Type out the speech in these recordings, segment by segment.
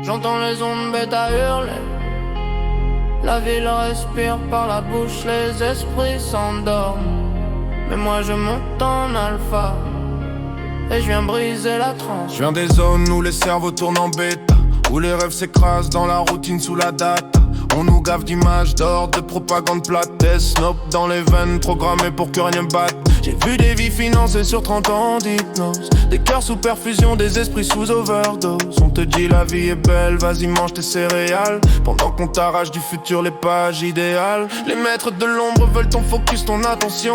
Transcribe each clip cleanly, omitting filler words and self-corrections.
J'entends les ondes bêtes à hurler. La ville respire par la bouche, les esprits s'endorment. Mais moi je monte en alpha et je viens briser la transe. Je viens des zones où les cerveaux tournent en bêta, où les rêves s'écrasent dans la routine sous la date. On nous gave d'images d'or, de propagande plate, des snobs dans les veines, programmés pour que rien batte. J'ai vu des vies financées sur 30 ans d'hypnose, des cœurs sous perfusion, des esprits sous overdose. On te dit la vie est belle, vas-y mange tes céréales, pendant qu'on t'arrache du futur les pages idéales. Les maîtres de l'ombre veulent ton focus, ton attention.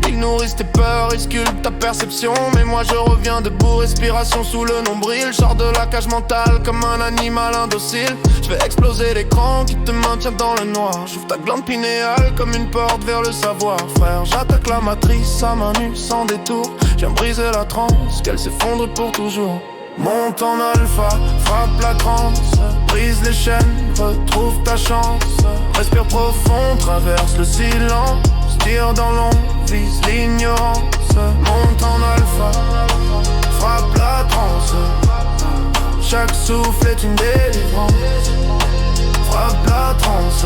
Ils nourrissent tes peurs, ils sculptent ta perception. Mais moi je reviens debout, respiration sous le nombril. Sors de la cage mentale comme un animal indocile. Je vais exploser l'écran qui te maintient dans le noir. J'ouvre ta glande pinéale comme une porte vers le savoir. Frère, j'attaque la matrice à main nue sans détour. J'viens briser la transe, qu'elle s'effondre pour toujours. Monte en alpha, frappe la transe, brise les chaînes, retrouve ta chance. Respire profond, traverse le silence, tire dans l'ombre, vise l'ignorance. Monte en alpha, frappe la transe. Chaque souffle est une délivrance. Frappe la transe.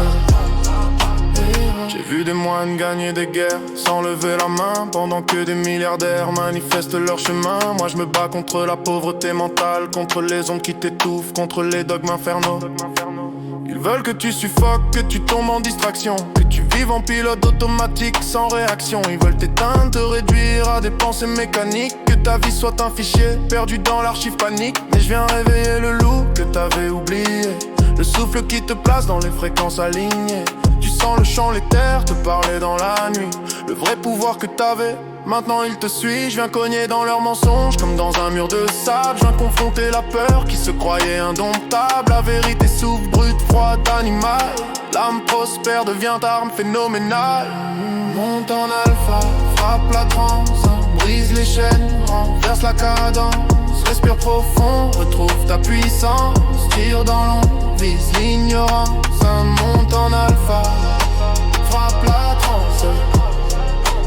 J'ai vu des moines gagner des guerres sans lever la main, pendant que des milliardaires manifestent leur chemin. Moi je me bats contre la pauvreté mentale, contre les ondes qui t'étouffent, contre les dogmes infernaux. Ils veulent que tu suffoques, que tu tombes en distraction, que tu vives en pilote automatique sans réaction. Ils veulent t'éteindre, te réduire à des pensées mécaniques, que ta vie soit un fichier perdu dans l'archive panique. Mais je viens réveiller le loup que t'avais oublié, le souffle qui te place dans les fréquences alignées. Tu sens le chant, les terres te parler dans la nuit. Le vrai pouvoir que t'avais, maintenant il te suit. Je viens cogner dans leurs mensonges comme dans un mur de sable. Je viens confronter la peur qui se croyait indomptable. La vérité s'ouvre, brute, froide, animal. L'âme prospère, devient arme phénoménale. Monte en alpha, frappe la transe, brise les chaînes, renverse la cadence. Respire profond, retrouve ta puissance. Tire dans l'ombre, vise l'ignorance. Monte en alpha, frappe la transe.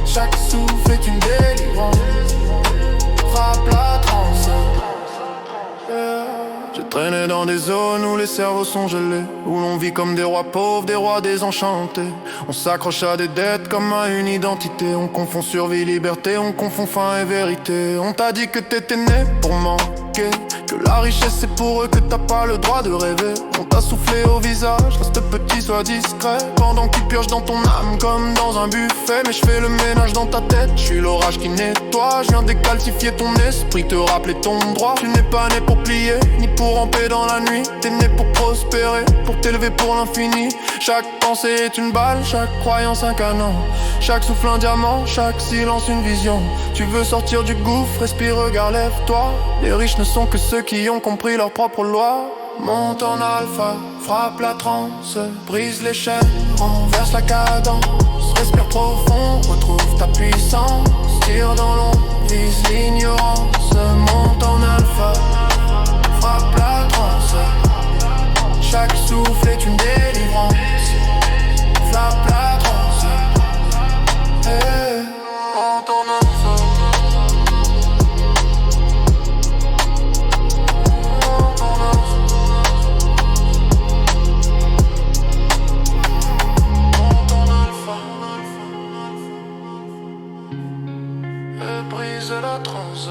Chaque souffle est une délivrance. Frappe la transe. J'ai traîné dans des zones où les cerveaux sont gelés, où l'on vit comme des rois pauvres, des rois désenchantés. On s'accroche à des dettes comme à une identité. On confond survie, liberté, on confond faim et vérité. On t'a dit que t'étais né pour manquer, que la richesse c'est pour eux, que t'as pas le droit de rêver. On t'a soufflé au visage, reste petit, sois discret, pendant qu'ils piochent dans ton âme comme dans un buffet. Mais je fais le ménage dans ta tête, je suis l'orage qui nettoie. Je viens décalcifier ton esprit, te rappeler ton droit. Tu n'es pas né pour plier, ni pour ramper dans la nuit. T'es né pour prospérer, pour t'élever pour l'infini. Chaque pensée est une balle, chaque croyance un canon, chaque souffle un diamant, chaque silence une vision. Tu veux sortir du gouffre, respire, regarde, lève-toi. Les riches ne sont que ceux qui ont compris leur propre loi. Monte en alpha, frappe la transe, brise les chaînes, renverse la cadence. Respire profond, retrouve ta puissance. Tire dans l'ombre, vise l'ignorance. Monte en alpha, frappe la transe. Chaque souffle est une délivrance. Frappe la transe. Hey, monte en alpha. Brise la transe.